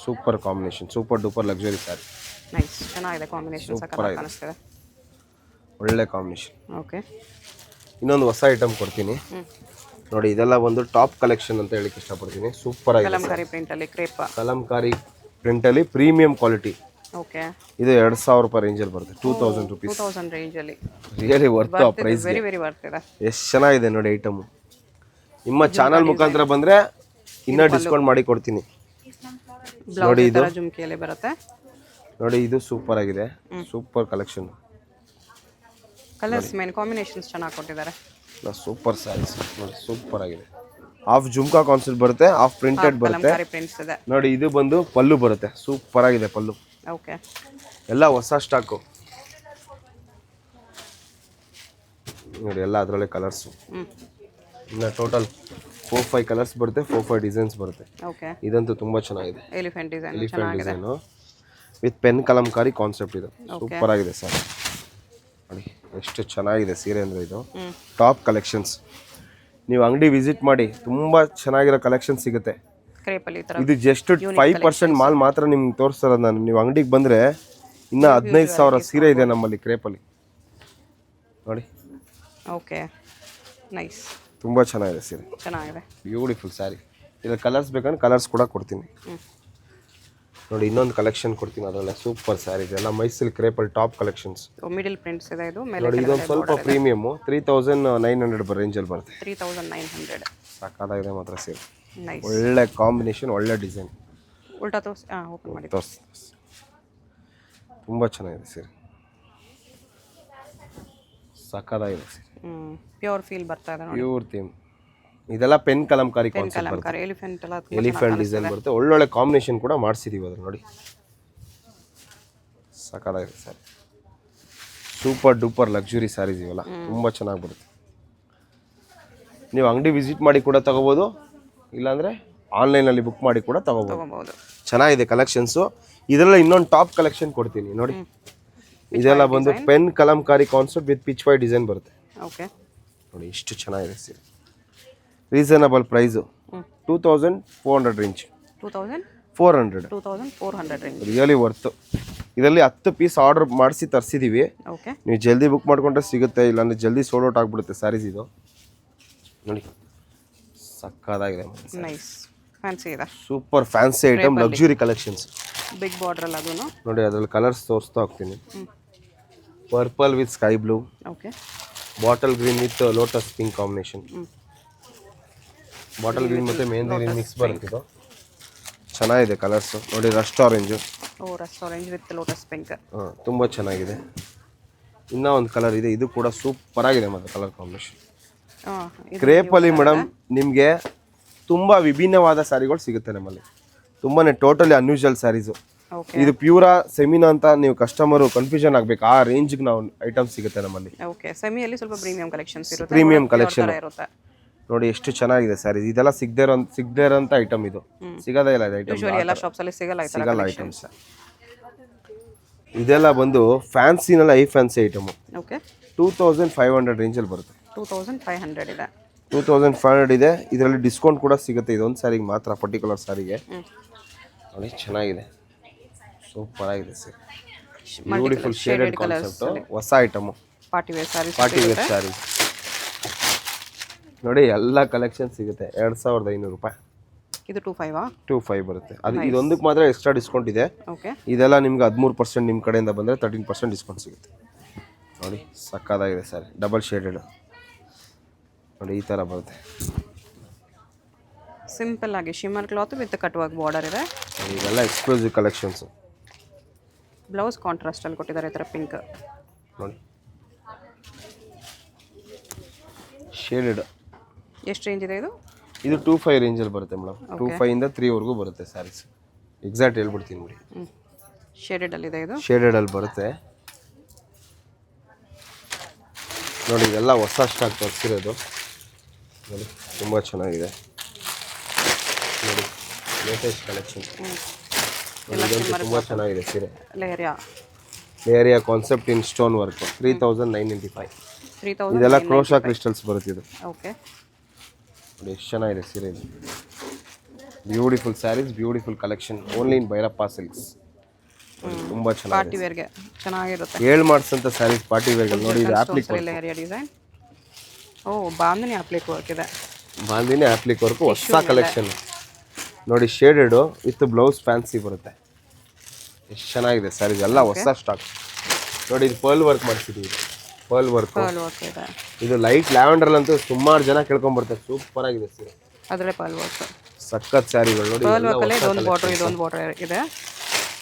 Super combination, super duper luxury sari. Nice, ಚೆನ್ನಾಗಿದೆ ಕಾಂಬಿನೇಷನ್, ಸಕ್ಕತ್ತಾಗಿ ಕಾಣಿಸ್ತಿದೆ. ಒಳ್ಳೆ ಕಾಂಬಿನೇಷನ್. ಓಕೆ. ಇನ್ನೊಂದು ಹೊಸ ಐಟಮ್ ಕೊಡ್ತೀನಿ ನೋಡಿ. ಇದೆಲ್ಲ ಒಂದು ಟಾಪ್ ಕಲೆಕ್ಷನ್ ಅಂತ ಹೇಳಕ್ಕೆ ಇಷ್ಟಪಡ್ತೀನಿ. ಸೂಪರ್ ಆಗಿದೆ. ಕಲಂಕಾರಿ ಪ್ರಿಂಟಲ್ಲಿ ಕ್ರೇಪ್, ಕಲಂಕಾರಿ ಪ್ರಿಂಟಲ್ಲಿ ಪ್ರೀಮಿಯಂ ಕ್ವಾಲಿಟಿ. ಓಕೆ. ಇದು 2,000 ರೂಪಾಯಿ ರೇಂಜಲ್ಲಿ ಬರುತ್ತೆ. 2,000 ರುಪೀಸ್. 2000 ರೇಂಜಲ್ಲಿ ರಿಯಲಿ ವರ್ತ್ ಆ ಪ್ರೈಸ್. ವೆರಿ ವೆರಿ ವರ್ತ್ ಇದೆ. ಎಷ್ಟು ಚೆನ್ನಾಗಿದೆ ನೋಡಿ ಐಟಮ್. ನಿಮ್ಮ ಚಾನಲ್ ಮುಖಾಂತರ ಬಂದರೆ ಇನ್ನೂ ಡಿಸ್ಕೌಂಟ್ ಮಾಡಿ ಕೊಡ್ತೀನಿ ನೋಡಿ. ಇದು ಜುಮ್ಕಿಯಲ್ಲಿ ಬರುತ್ತೆ ನೋಡಿ. ಇದು ಸೂಪರ್ ಆಗಿದೆ, super collection. Colours main combinations ಚೆನ್ನಾಗಿ ಕೊಟ್ಟಿದ್ದಾರೆ. ಸೂಪರ್ ಸ್ಯಾರೀಸ್ ನೋಡಿ, ಸೂಪರ್ ಆಗಿದೆ. ಹಾಫ್ ಜುಮ್ಕಾ ಕಾನ್ಸೆಪ್ಟ್ ಬರುತ್ತೆ, ಹಾಫ್ ಪ್ರಿಂಟೆಡ್ ಬರುತ್ತೆ ಪ್ರಿಂಟ್ಸ್ ಇದೆ ನೋಡಿ. ಇದು ಬಂದು ಪಲ್ಲು ಬರುತ್ತೆ, ಸೂಪರ್ ಆಗಿದೆ ಪಲ್ಲು. ಓಕೆ. ಎಲ್ಲ ಹೊಸ ಸ್ಟಾಕು ನೋಡಿ. ಎಲ್ಲ ಅದರಲ್ಲೇ ಕಲರ್ಸು. ಇನ್ನು ಟೋಟಲ್ 4-5 ಕಲರ್ಸ್ ಬರುತ್ತೆ, 4-5 ಡಿಸೈನ್ಸ್ ಬರುತ್ತೆ. ಓಕೆ. ಇದಂತೂ ತುಂಬ ಚೆನ್ನಾಗಿದೆ. Elephant design with pen Kalamkari concept. ಇದು ಸೂಪರ್ ಆಗಿದೆ ಸರ್ ನೋಡಿ. ಎಷ್ಟು ಚೆನ್ನಾಗಿದೆ ಸೀರೆ ಅಂದರೆ ಇದು ಟಾಪ್ ಕಲೆಕ್ಷನ್ಸ್. ನೀವು ಅಂಗಡಿ ವಿಸಿಟ್ ಮಾಡಿ, ತುಂಬ ಚೆನ್ನಾಗಿರೋ ಕಲೆಕ್ಷನ್ ಸಿಗುತ್ತೆ. ಇದು ಜಸ್ಟ್ 5% ಮಾಲ್ ಮಾತ್ರ ನಿಮ್ಗೆ ತೋರಿಸ್ತಾರದು ನಾನು. ನೀವು ಅಂಗಡಿಗೆ ಬಂದರೆ ಇನ್ನೂ 15,000 ಸೀರೆ ಇದೆ ನಮ್ಮಲ್ಲಿ ಕ್ರೇಪಲ್ಲಿ ನೋಡಿ. Okay, nice. ತುಂಬ ಚೆನ್ನಾಗಿದೆ ಸೀರೆ, ಚೆನ್ನಾಗಿದೆ, ಬ್ಯೂಟಿಫುಲ್ ಸ್ಯಾರಿ. ಇದರ ಕಲರ್ಸ್ ಬೇಕಂದ್ರೆ ಕಲರ್ಸ್ ಕೂಡ ಕೊಡ್ತೀನಿ ನೋಡಿ. ಇನ್ನೊಂದು ಕಲೆಕ್ಷನ್ ಕೊಡ್ತೀನಿ, ಅದರಲ್ಲೇ ಸೂಪರ್ ಸ್ಯಾರಿ ಇದೆ. ಎಲ್ಲ ಮೈಸೂರು ಕ್ರೇಪಲ್ಲಿ ಟಾಪ್ ಕಲೆಕ್ಷನ್ಸ್. ಮಿಡಲ್ ಪ್ರಿಂಟ್ಸ್ ಇದೆ. ಇದು ನೋಡಿ, ಇದೊಂದು ಸ್ವಲ್ಪ ಪ್ರೀಮಿಯಮ್ 3,900 ರೇಂಜಲ್ಲಿ ಬರುತ್ತೆ. 3,900 ಸಾಕಾಗಿದೆ ಮಾತ್ರ ಸೀರೆ. ಒಳ್ಳೆ ಕಾಂಬಿನೇಷನ್, ಒಳ್ಳೆ ಡಿಸೈನ್. ಉಲ್ಟಾ ತೋರಿಸಿ, ಓಪನ್ ಮಾಡಿ ತೋರಿಸಿ. ತುಂಬ ಚೆನ್ನಾಗಿದೆ ಸೀರೆ, ಸಾಕಾಗಿದೆ ಸೀರೆ. ಪ್ಯೂರ್ ಫೀಲ್ ಬರ್ತಾ ಇದೆ ನೋಡಿ. Pure theme. ಇದೆಲ್ಲ ಪೆನ್ ಕಲಂಕಾರಿ ಕಾನ್ಸೆಪ್ಟ್ ಬರುತ್ತೆ. ಎಲಿಫೆಂಟ್ ಡಿಸೈನ್ ಬರುತ್ತೆ. ಒಳ್ಳೊಳ್ಳೆ ಕಾಂಬಿನೇಷನ್ ಕೂಡ ಮಾಡಿಸಿದೀವಿ ಅದ್ರ ನೋಡಿ. ಸಾಕಾಗಿದೆ sir. Super duper luxury sarees ಇವೆಲ್ಲ ತುಂಬ ಚೆನ್ನಾಗಿ ಬರುತ್ತೆ. ನೀವು ಅಂಗಡಿ ವಿಸಿಟ್ ಮಾಡಿ ಕೂಡ ತಗೋಬೋದು, ಇಲ್ಲಾಂದರೆ ಆನ್ಲೈನಲ್ಲಿ ಬುಕ್ ಮಾಡಿ ಕೂಡ ತಗೋಬೋದು. ಚೆನ್ನಾಗಿದೆ ಕಲೆಕ್ಷನ್ಸು. ಇದೆಲ್ಲ ಇನ್ನೊಂದು ಟಾಪ್ ಕಲೆಕ್ಷನ್ ಕೊಡ್ತೀನಿ ನೋಡಿ. ಇದೆಲ್ಲ ಬಂದು pen Kalamkari concept with pichwai design ಬರುತ್ತೆ. ಓಕೆ ನೋಡಿ, ಇಷ್ಟು ಚೆನ್ನಾಗಿದೆ ಸೀರೆ. Reasonable price 2,400 range. 2,400 range, really worth. ಇದರಲ್ಲಿ 10 ಪೀಸ್ ಆರ್ಡರ್ ಮಾಡಿಸಿ ತರಿಸಿದ್ದೀವಿ. ಓಕೆ. ನೀವು ಜಲ್ದಿ ಬುಕ್ ಮಾಡ್ಕೊಂಡ್ರೆ ಸಿಗುತ್ತೆ, ಇಲ್ಲಾಂದರೆ ಜಲ್ದಿ ಸೋಲ್ಡ್ ಔಟ್ ಆಗಿಬಿಡುತ್ತೆ ಸ್ಯಾರೀಸ್. ಇದು ನೋಡಿ, ಸಕ್ಕದಾಗಿದೆ, ನೈಸ್, ಫ್ಯಾನ್ಸಿ ಇದೆ. Super fancy item, luxury collections. Big border ಅದು ನೋಡಿ. ಅದರಲ್ಲಿ ಕಲರ್ಸ್ ತೋರಿಸ್ತಾ ಹೋಗ್ತೀನಿ. Purple with sky blue, okay. Bottle green with lotus pink combination. Bottle green ಮತ್ತು ಮೆಹಂದಿ ಗ್ರೀನ್ ಮಿಕ್ಸ್ ಬರುತ್ತೆ. ಚೆನ್ನಾಗಿದೆ ಕಲರ್ಸು ನೋಡಿ. Rust orange, rust orange with lotus pink. ತುಂಬ ಚೆನ್ನಾಗಿದೆ. ಇನ್ನೂ ಒಂದು ಕಲರ್ ಇದೆ, ಇದು ಕೂಡ ಸೂಪರ್ ಆಗಿದೆ ಮತ್ತು ಕಲರ್ ಕಾಂಬಿನೇಷನ್. ಕ್ರೇಪಲ್ಲಿ ಮೇಡಮ್ ನಿಮಗೆ ತುಂಬ ವಿಭಿನ್ನವಾದ ಸ್ಯಾರಿಗಳು ಸಿಗುತ್ತೆ ನಮ್ಮಲ್ಲಿ. ತುಂಬಾ ಟೋಟಲಿ ಅನ್ಯೂಶುವಲ್ ಸ್ಯಾರೀಸು. ಇದು ಪ್ಯೂರಾ ಸೆಮಿನಾ ಅಂತ ನೀವು ಕಸ್ಟಮರು ಕನ್ಫ್ಯೂಷನ್ ಆಗಬೇಕು, ಆ ರೇಂಜ್ಗೆ ನಾವು ಐಟಮ್ ಸಿಗುತ್ತೆ ನಮ್ಮಲ್ಲಿ. ಓಕೆ, ಸೆಮಿಯಲ್ಲಿ ಸ್ವಲ್ಪ ಪ್ರೀಮಿಯಂ ಕಲೆಕ್ಷನ್ಸ್ ಇರುತ್ತೆ. ಪ್ರೀಮಿಯಂ ಕಲೆಕ್ಷನ್ ನೋಡಿ, ಎಷ್ಟು ಚೆನ್ನಾಗಿದೆ ಸ್ಯಾರಿ. ಇದೆಲ್ಲ ಸಿಗದೇ ಇರೋಂಥ ಐಟಮ್. ಇದು ಸಿಗೋದೇ ಇಲ್ಲ ಇದು ಐಟಮ್, ಎಲ್ಲ ಶಾಪ್ಸಲ್ಲಿ ಸಿಗಲ್ಲ ಐಟಮ್ಸ್. ಇದೆಲ್ಲ ಬಂದು ಫ್ಯಾನ್ಸಿನಲ್ಲಿ ಹೈ ಫ್ಯಾನ್ಸಿ ಐಟಮು. ಓಕೆ. 2,500 ರೇಂಜಲ್ಲಿ ಬರುತ್ತೆ. 2,500 ಇದೆ. 2,500 ಇದೆ. ಇದರಲ್ಲಿ ಡಿಸ್ಕೌಂಟ್ ಕೂಡ ಸಿಗುತ್ತೆ. ಇದೊಂದು ಸ್ಯಾರಿಗೆ ಮಾತ್ರ, ಪರ್ಟಿಕ್ಯುಲರ್ ಸ್ಯಾರಿಗೆ ನೋಡಿ. ಚೆನ್ನಾಗಿದೆ, ಸೂಪರ್ ಆಗಿದೆ ಸರ್. ಬ್ಯೂಟಿಫುಲ್ ಶೇಡೆಡ್ ಕಾನ್ಸೆಪ್ಟು, ಹೊಸ ಐಟಮು, ಪಾರ್ಟಿ ವೇರ್ ಸ್ಯಾರಿ ನೋಡಿ. ಎಲ್ಲ ಕಲೆಕ್ಷನ್ ಸಿಗುತ್ತೆ. 2,500 ರೂಪಾಯಿ. ಇದು 2,500 ಬರುತ್ತೆ. ಅದು ಇದೊಂದಕ್ಕೆ ಮಾತ್ರ ಎಕ್ಸ್ಟ್ರಾ ಡಿಸ್ಕೌಂಟ್ ಇದೆ. ಇದೆಲ್ಲ ನಿಮ್ಗೆ 13% ನಿಮ್ಮ ಕಡೆಯಿಂದ ಬಂದರೆ 13% ಡಿಸ್ಕೌಂಟ್ ಸಿಗುತ್ತೆ ನೋಡಿ. ಸಕ್ಕದಾಗಿದೆ ಸರ್. ಡಬಲ್ ಶೇಡೆಡ್ ನೋಡಿ, ಈ ಥರ ಬರುತ್ತೆ. ಸಿಂಪಲ್ ಆಗಿ shimmer cloth with cut work border ಇದೆ. ಇದೆಲ್ಲ ಎಕ್ಸ್ಕ್ಲೂಸಿವ್ ಕಲೆಕ್ಷನ್ಸು. ಬ್ಲೌಸ್ ಕಾಂಟ್ರಾಸ್ಟ್ ಅಲ್ಲಿ ಕೊಟ್ಟಿದ್ದಾರೆ, ಈ ಥರ ಪಿಂಕ್ ನೋಡಿ. ಶೇಡೆಡ್ ಎಷ್ಟು ರೇಂಜ್ ಇದೆ ಇದು? ಇದು 2,500 ರೇಂಜಲ್ಲಿ ಬರುತ್ತೆ ಮೇಡಮ್. 2,500 ಇಂದ 3,000 ಬರುತ್ತೆ ಸ್ಯಾರೀಸ್. ಎಕ್ಸಾಕ್ಟ್ ಹೇಳ್ಬಿಡ್ತೀನಿ ನೋಡಿ. ಶೇಡೆಡ್ ಅಲ್ಲಿ ಇದೆ ಇದು. ಶೇಡೆಡ್ ಅಲ್ಲಿ ಬರುತ್ತೆ ನೋಡಿ. ಇದೆಲ್ಲ ಹೊಸ ಸ್ಟಾಕ್ ತರಿಸಿರೋದು ನೋಡಿ. ತುಂಬ ಚೆನ್ನಾಗಿದೆ ನೋಡಿ. Latest collection. ಇದಂತೂ ತುಂಬ ಚೆನ್ನಾಗಿದೆ ಸೀರೆ. ಲೇಯರ್ ಏರಿಯಾ ಕಾನ್ಸೆಪ್ಟ್ ಇನ್ ಸ್ಟೋನ್ ವರ್ಕ್ 3995. 3000. ಇದೆಲ್ಲ ಕ್ರೋಶಾ ಕ್ರಿಸ್ಟಲ್ಸ್ ಬರುತ್ತೆ ಇದು. ಓಕೆ. ನೋಡಿ ಎಷ್ಟು ಚೆನ್ನಾಗಿದೆ ಸೀರೆ ಇದು. Beautiful sarees, beautiful collection, only in Bhairappa Silks. ತುಂಬಾ ಪಾರ್ಟಿ ಚೆನ್ನಾಗಿದೆ, ವೇರ್ಗೆ ಚೆನ್ನಾಗಿರುತ್ತೆ. ಏಳು ಮಾಡಿಸಂತ ಸ್ಯಾರೀಸ್ ಪಾರ್ಟಿ ವೇರ್ಗಳು. ನೋಡಿ ಇದು ಆಪ್ಲಿಕ್ ಏರಿಯಾ ಡಿಸೈನ್. ಓ, ಬಾಂಧನಿ ಅಪ್ಲಿಕ್ ವರ್ಕ್ ಇದೆ. ಬಾಂದಿನಿ ಆಪ್ಲಿಕ್ ವರ್ಕು ಹೊಸ ಕಲೆಕ್ಷನ್. ನೋಡಿ ಶೇಡೆಡು ವಿತ್ ಬ್ಲೌಸ್ ಫ್ಯಾನ್ಸಿ ಬರುತ್ತೆ. ಎಷ್ಟು ಚೆನ್ನಾಗಿದೆ ಸ್ಯಾರೀಸ್ ಎಲ್ಲ ಹೊಸ ಸ್ಟಾಕ್. ನೋಡಿ ಇದು ಪರ್ಲ್ ವರ್ಕ್ ಮಾಡಿಸಿದ್ದೀವಿ, ಪರ್ಲ್ ವರ್ಕ್. ಪರ್ಲ್ ವರ್ಕ್ ಇದೆ. ಇದು ಲೈಟ್ ಲ್ಯಾವೆಂಡರ್ ಅಂತೂ ಸುಮಾರು ಜನ ಕೇಳ್ಕೊಂಡ್ಬರ್ತಾರೆ. ಸೂಪರ್ ಆಗಿದೆ ಸೀರೆ, ಅದರಲ್ಲೇ ಪರ್ಲ್ ವರ್ಕ್. ಸಖತ್ ಸ್ಯಾರಿಗಳು. ನೋಡಿ ಪರ್ಲ್ ವರ್ಕಲ್ಲೇ ಇದೊಂದು ಬಾರ್ಡರ್, ಇದೊಂದು ಬಾರ್ಡರ್ ಇದೆ.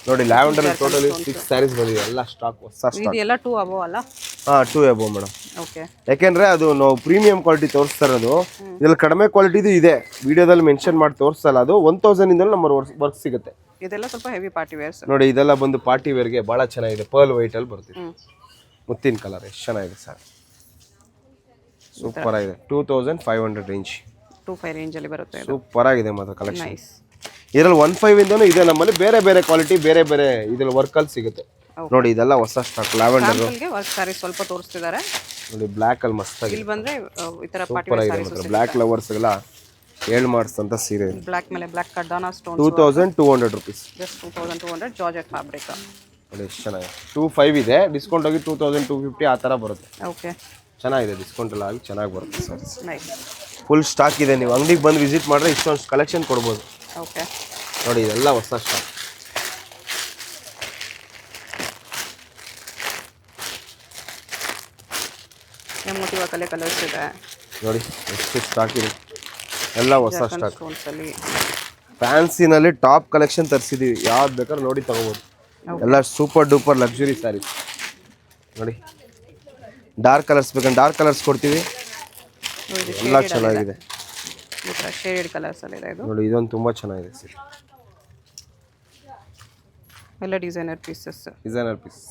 ನೋಡಿ ಲ್ಯಾವೆಂಡರ್ ಟೋಟಲಿ 6 ಸ್ಯಾರೀಸ್ ಬಂದಿದೆ, ಎಲ್ಲ ಸ್ಟಾಕ್ ಹೊಸ ಸ್ಟಾಕ್. ಇದೆಲ್ಲ 2 ಅಬೋ ಅಲ್ಲ? ಹಾಂ 2 ಅಬೋ ಮೇಡಮ್. ಓಕೆ. ಯಾಕೆಂದ್ರೆ ಅದು ನಾವು ಪ್ರೀಮಿಯಂ ಕ್ವಾಲಿಟಿ ತೋರಿಸ್ತಾ ಇರೋದು. ಇದ್ರಲ್ಲಿ ಕಡಿಮೆ ಕ್ವಾಲಿಟಿದು ಇದೆ, ವಿಡಿಯೋದಲ್ಲಿ ಮೆನ್ಷನ್ ಮಾಡಿ ತೋರಿಸಲ್ಲ. ಅದು 1000 ಇಂದಲೂ ನಮ್ಮ ವರ್ಕ್ ಸಿಗುತ್ತೆ. ಇದೆಲ್ಲ ಸ್ವಲ್ಪ ಹೆವಿ ಪಾರ್ಟಿ ವೇರ್ಸ್. ನೋಡಿ ಇದೆಲ್ಲ ಬಂದು ಪಾರ್ಟಿ ವೇರ್ಗೆ ಭಾಳ ಚೆನ್ನಾಗಿದೆ. ಪರ್ಲ್ ವೈಟ್ ಅಲ್ಲಿ ಬರ್ತಿದೆ, ಮುತ್ತಿನ ಕಲರ್. ಎಷ್ಟು ಚೆನ್ನಾಗಿದೆ ಸರ್, ಸೂಪರ್ ಆಗಿದೆ. 2500 ರೇಂಜ್, 25 ರೇಂಜ್ ಅಲ್ಲಿ ಬರುತ್ತೆ. ಸೂಪರ್ ಆಗಿದೆ ಮಾತ್ರ ಕಲೆಕ್ಷನ್. ನೈಸ್. ಇದರಲ್ಲಿ 15 ಇಂದನೂ ಇದೆ ನಮ್ಮಲ್ಲಿ. ಬೇರೆ ಬೇರೆ ಕ್ವಾಲಿಟಿ, ಬೇರೆ ಬೇರೆ ಇದ್ರಲ್ಲಿ ವರ್ಕಲ್ಲಿ ಸಿಗುತ್ತೆ. ನೋಡಿ ಇದೆಲ್ಲ ಹೊಸ ಸ್ಟಾಕ್. ಲ್ಯಾವೆಂಡರ್ ವರ್ಕ್ ಸ್ಯಾರೀಸ್ ಸ್ವಲ್ಪ ತೋರಿಸ್ತಿದ್ದಾರೆ. ನೋಡಿ ಬ್ಲ್ಯಾಕ್ ಅಲ್ಲಿ ಮಸ್ತ್ ಆಗಿದೆ. ಇಲ್ಲಿ ಬಂದ್ರೆ ಈ ತರ ಪಾರ್ಟಿ ಸೂಪರ್ ವೇರ್ ಆಗಿದೆ ಸ್ಯಾರೀಸ್. ಮಾತ್ರ. ಬ್ಲ್ಯಾಕ್ ಲವರ್ಸ್ಗೆಲ್ಲ ಏಳು ಮಾಡಿಸ್ತಂತ ಸೀರೆ. ಬ್ಲ್ಯಾಕ್ ಮೇಲೆ ಬ್ಲ್ಯಾಕ್ ಕಡ್ಡಾನ stones. 2200 rupees. Just 2200 georgette fabric. ನೋಡಿ ಎಷ್ಟು ಚೆನ್ನಾಗಿದೆ. 25 ಇದೆ, ಡಿಸ್ಕೌಂಟ್ ಹೋಗಿ 2250 ಆ ಥರ ಬರುತ್ತೆ. ಓಕೆ. ಚೆನ್ನಾಗಿದೆ, ಡಿಸ್ಕೌಂಟ್ ಎಲ್ಲ ಆಗಿ ಚೆನ್ನಾಗಿ ಬರುತ್ತೆ ಸರ್. ನೈಸ್. ಫುಲ್ ಸ್ಟಾಕ್ ಇದೆ. ನೀವು ಅಂಗಡಿಗೆ ಬಂದು ವಿಸಿಟ್ ಮಾಡಿದ್ರೆ ಇಷ್ಟೊಂದು ಕಲೆಕ್ಷನ್ ಕೊಡ್ಬೋದು. ಓಕೆ. ನೋಡಿ ಇದೆಲ್ಲ ಹೊಸ ಸ್ಟಾಕ್. ಎಮೋಟಿವ್ ಕಲರ್ಸ್ ಇದೆ. ನೋಡಿ ಎಷ್ಟು ಸ್ಟಾಕ್ ಇದೆ, ಎಲ್ಲ ಹೊಸ ಸ್ಟಾಕ್. ಸ್ಟೋನ್ಸ್ ಅಲ್ಲಿ ಫ್ಯಾನ್ಸಿನಲ್ಲಿ ಟಾಪ್ ಕಲೆಕ್ಷನ್ ತರಿಸಿದ್ದೀವಿ, ಯಾವ್ದು ಬೇಕಾದ್ರೆ ನೋಡಿ ತಗೋಬೋದು. ಎಲ್ಲ ಸೂಪರ್ ಡೂಪರ್ ಲಕ್ಸುರಿ ಸ್ಯಾರೀಸ್. ನೋಡಿ ಡಾರ್ಕ್ ಕಲರ್ಸ್ ಬೇಕಂದ್ರೆ ಡಾರ್ಕ್ ಕಲರ್ಸ್ ಕೊಡ್ತೀವಿ, ಎಲ್ಲ ಚೆನ್ನಾಗಿದೆ. ಶೇಡೆಡ್ ಕಲರ್ಸ್ ಅಲ್ಲಿ ಇದೆ ಇದು. ನೋಡಿ ಇದೊಂದು ತುಂಬ ಚೆನ್ನಾಗಿದೆ ಸೀರೆ, ಎಲ್ಲ ಡಿಸೈನರ್ ಪೀಸಸ್. Designer piece.